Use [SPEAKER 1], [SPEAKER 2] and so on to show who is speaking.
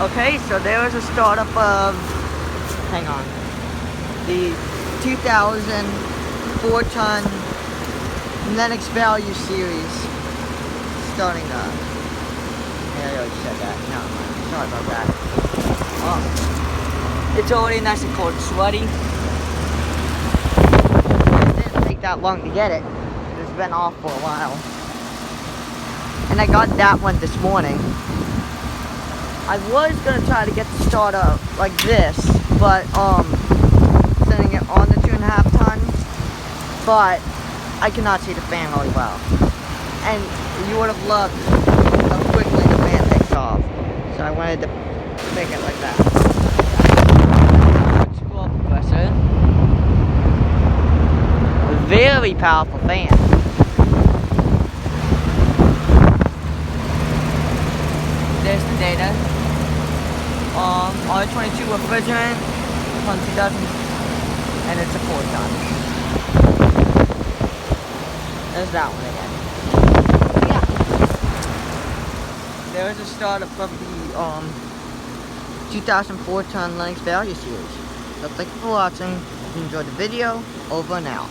[SPEAKER 1] Okay, so there was a startup of, hang on, the 2004-ton Lennox Value Series starting up. Yeah, I already said that. No, sorry about that. It's already nice and cold and sweaty. It didn't take that long to get it. It's been off for a while. And I got that one this morning. I was gonna try to get the starter like this, but setting it on the 2.5 ton, but I cannot see the fan really well. And you would have loved how quickly the fan takes off. So I wanted to make it like that. Scroll compressor. A very powerful fan. There's the data. R22 refrigerant from 2000, and it's a 4-ton. There's that one again. Yeah. There's a startup of the 2004-ton Lennox Value Series. So thank you for watching. If you enjoyed the video, over and out.